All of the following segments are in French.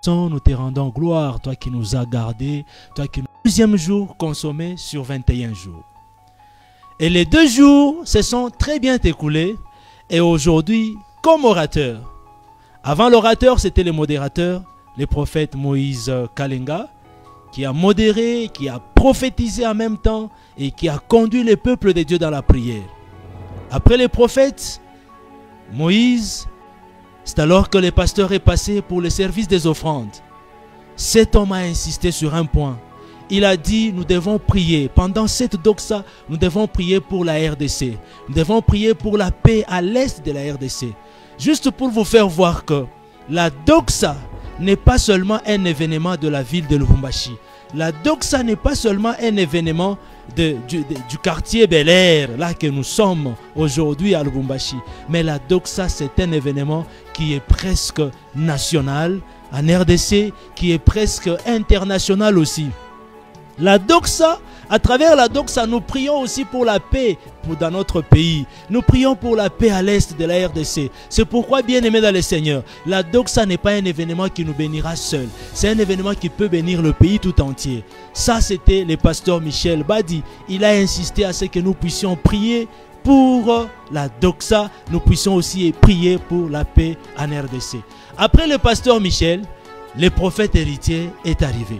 Nous te rendons gloire, toi qui nous as gardés, toi qui nous... Deuxième jour consommé sur 21 jours. Et les 2 jours se sont très bien écoulés. Et aujourd'hui, comme orateur, avant l'orateur, c'était le modérateur, le prophète Moïse Kalenga, qui a modéré, qui a prophétisé en même temps et qui a conduit le peuple de Dieu dans la prière. Après les prophètes, Moïse, c'est alors que le pasteur est passé pour le service des offrandes. Cet homme a insisté sur un point. Il a dit, nous devons prier. Pendant cette doxa, nous devons prier pour la RDC. Nous devons prier pour la paix à l'est de la RDC. Juste pour vous faire voir que la doxa n'est pas seulement un événement de la ville de Lubumbashi. La doxa n'est pas seulement un événement du quartier Bel Air, là que nous sommes aujourd'hui à Lubumbashi. Mais la doxa, c'est un événement qui est presque national en RDC, qui est presque international aussi. La doxa, à travers la doxa, nous prions aussi pour la paix dans notre pays. Nous prions pour la paix à l'est de la RDC. C'est pourquoi, bien aimé dans le Seigneur, la doxa n'est pas un événement qui nous bénira seul. C'est un événement qui peut bénir le pays tout entier. Ça, c'était le pasteur Michel Badi. Il a insisté à ce que nous puissions prier pour la doxa. Nous puissions aussi prier pour la paix en RDC. Après le pasteur Michel, le prophète héritier est arrivé.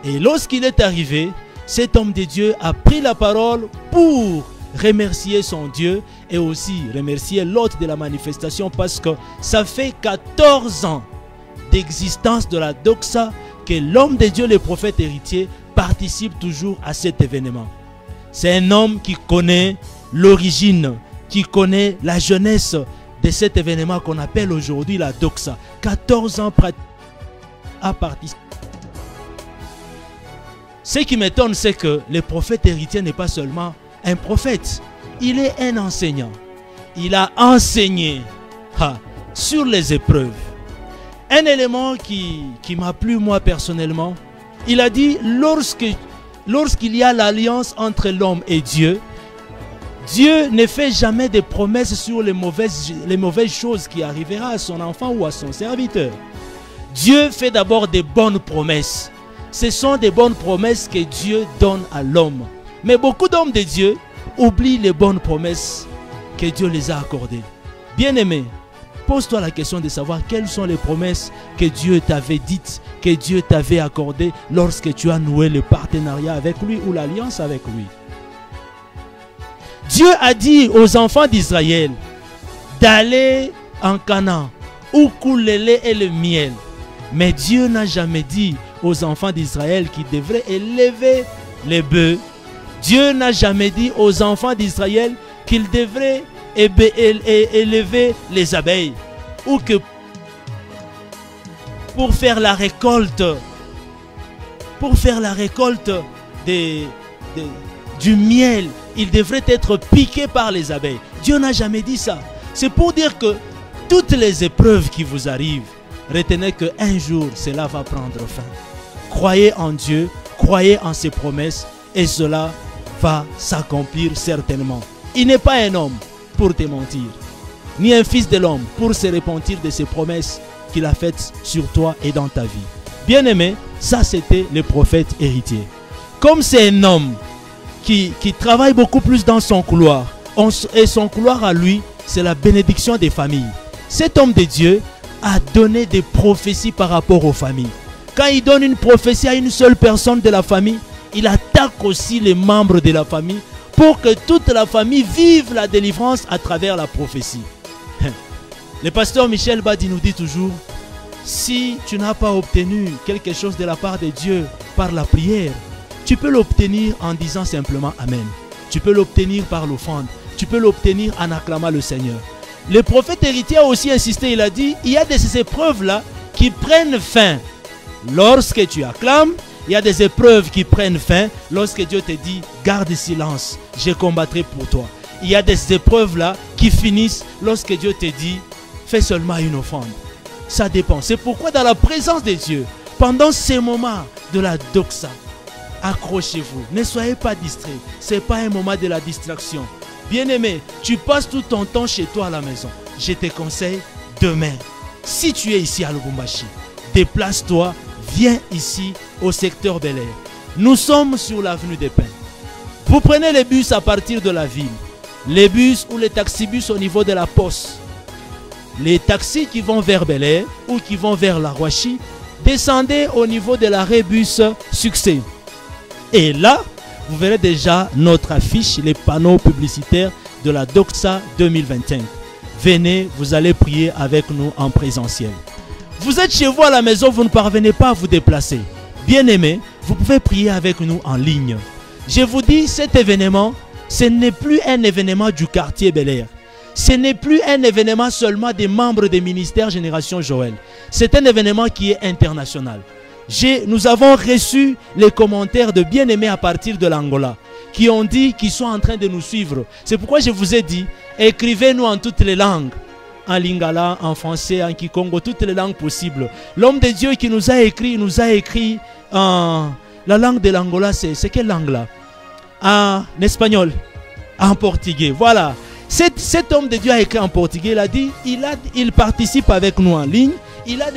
Et lorsqu'il est arrivé, cet homme de Dieu a pris la parole pour remercier son Dieu et aussi remercier l'hôte de la manifestation, parce que ça fait 14 ans d'existence de la doxa que l'homme de Dieu, le prophète héritier, participe toujours à cet événement. C'est un homme qui connaît l'origine, qui connaît la jeunesse de cet événement qu'on appelle aujourd'hui la doxa. 14 ans à participer. Ce qui m'étonne, c'est que le prophète héritier n'est pas seulement un prophète. Il est un enseignant. Il a enseigné sur les épreuves. Un élément qui m'a plu moi personnellement, il a dit lorsqu'il y a l'alliance entre l'homme et Dieu, Dieu ne fait jamais de promesses sur les mauvaises choses qui arriveront à son enfant ou à son serviteur. Dieu fait d'abord des bonnes promesses. Ce sont des bonnes promesses que Dieu donne à l'homme. Mais beaucoup d'hommes de Dieu oublient les bonnes promesses que Dieu les a accordées. Bien-aimé, pose-toi la question de savoir quelles sont les promesses que Dieu t'avait dites, que Dieu t'avait accordées lorsque tu as noué le partenariat avec lui ou l'alliance avec lui. Dieu a dit aux enfants d'Israël d'aller en Canaan où coule le lait et le miel. Mais Dieu n'a jamais dit aux enfants d'Israël qu'ils devraient élever les bœufs. Dieu n'a jamais dit aux enfants d'Israël qu'ils devraient élever les abeilles. Ou que pour faire la récolte, du miel, ils devraient être piqués par les abeilles. Dieu n'a jamais dit ça. C'est pour dire que toutes les épreuves qui vous arrivent, retenez qu'un jour, cela va prendre fin. Croyez en Dieu, croyez en ses promesses et cela va s'accomplir certainement. Il n'est pas un homme pour te mentir, ni un fils de l'homme pour se repentir de ses promesses qu'il a faites sur toi et dans ta vie. Bien-aimé, ça c'était le prophète héritier. Comme c'est un homme qui travaille beaucoup plus dans son couloir, et son couloir à lui, c'est la bénédiction des familles. Cet homme de Dieu a donné des prophéties par rapport aux familles. Quand il donne une prophétie à une seule personne de la famille, il attaque aussi les membres de la famille pour que toute la famille vive la délivrance à travers la prophétie. Le pasteur Michel Badi nous dit toujours, si tu n'as pas obtenu quelque chose de la part de Dieu par la prière, tu peux l'obtenir en disant simplement Amen. Tu peux l'obtenir par l'offrande. Tu peux l'obtenir en acclamant le Seigneur. Le prophète héritier a aussi insisté, il a dit, il y a de ces épreuves-là qui prennent fin lorsque tu acclames. Il y a des épreuves qui prennent fin lorsque Dieu te dit, garde silence, je combattrai pour toi. Il y a des épreuves-là qui finissent lorsque Dieu te dit, fais seulement une offrande. Ça dépend. C'est pourquoi dans la présence de Dieu, pendant ces moments de la doxa, accrochez-vous. Ne soyez pas distraits. Ce n'est pas un moment de la distraction. Bien-aimé, tu passes tout ton temps chez toi à la maison. Je te conseille demain, si tu es ici à Lubumbashi, de déplace-toi, viens ici au secteur Bel Air. Nous sommes sur l'avenue des Pins. Vous prenez les bus à partir de la ville, les bus ou les taxibus au niveau de la poste. Les taxis qui vont vers Bel Air ou qui vont vers la Roachie, descendez au niveau de l'arrêt bus Succès. Et là, vous verrez déjà notre affiche, les panneaux publicitaires de la Doxa 2025. Venez, vous allez prier avec nous en présentiel. Vous êtes chez vous à la maison, vous ne parvenez pas à vous déplacer. Bien-aimés, vous pouvez prier avec nous en ligne. Je vous dis, cet événement, ce n'est plus un événement du quartier Bel Air. Ce n'est plus un événement seulement des membres des ministères Génération Joël. C'est un événement qui est international. Nous avons reçu les commentaires de bien-aimés à partir de l'Angola qui ont dit qu'ils sont en train de nous suivre. C'est pourquoi je vous ai dit, écrivez-nous en toutes les langues. En lingala, en français, en kikongo, toutes les langues possibles. L'homme de Dieu qui nous a écrit en... La langue de l'Angola, c'est quelle langue là? En espagnol, en portugais. Voilà. Cet homme de Dieu a écrit en portugais. Il a dit, il participe avec nous en ligne. Il a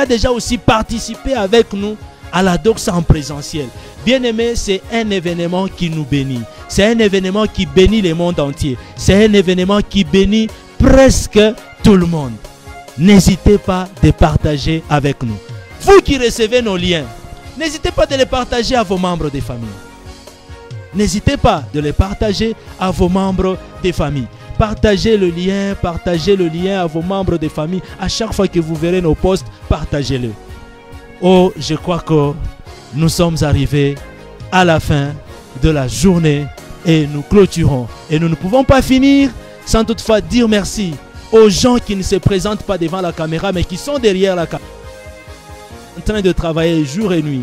déjà aussi participé avec nous à la Doxa en présentiel. Bien-aimé, c'est un événement qui nous bénit. C'est un événement qui bénit le monde entier. C'est un événement qui bénit presque tout le monde. N'hésitez pas de partager avec nous. Vous qui recevez nos liens, n'hésitez pas de les partager à vos membres de famille. N'hésitez pas de les partager à vos membres de famille. Partagez le lien à vos membres de famille. À chaque fois que vous verrez nos posts, partagez-le. Oh, je crois que nous sommes arrivés à la fin de la journée et nous clôturons. Et nous ne pouvons pas finir sans toutefois dire merci aux gens qui ne se présentent pas devant la caméra mais qui sont derrière la caméra, en train de travailler jour et nuit.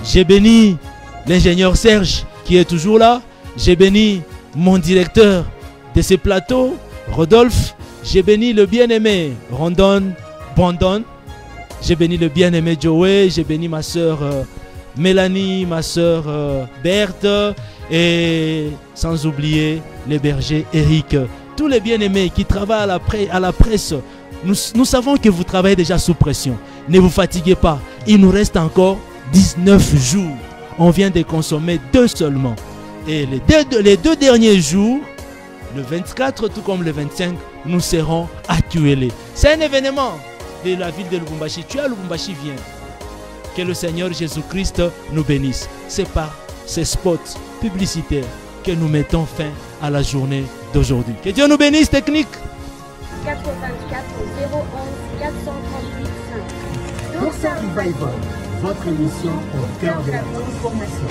J'ai béni l'ingénieur Serge qui est toujours là. J'ai béni mon directeur de ce plateau, Rodolphe. J'ai béni le bien-aimé Rondon Bondon. J'ai béni le bien-aimé Joey. J'ai béni ma soeur Mélanie, ma soeur Berthe. Et sans oublier les bergers Eric. Tous les bien-aimés qui travaillent à la presse. Nous savons que vous travaillez déjà sous pression. Ne vous fatiguez pas. Il nous reste encore 19 jours. On vient de consommer 2 seulement. Et les deux derniers jours, le 24 tout comme le 25, nous serons à Tuélé. C'est un événement de la ville de Lubumbashi. Tu es à Lubumbashi, viens. Que le Seigneur Jésus-Christ nous bénisse. C'est par ces spots publicitaires que nous mettons fin à la journée d'aujourd'hui. Que Dieu nous bénisse, technique. 84 011 438 5. Doxa Revival, votre émission au cœur de la transformation.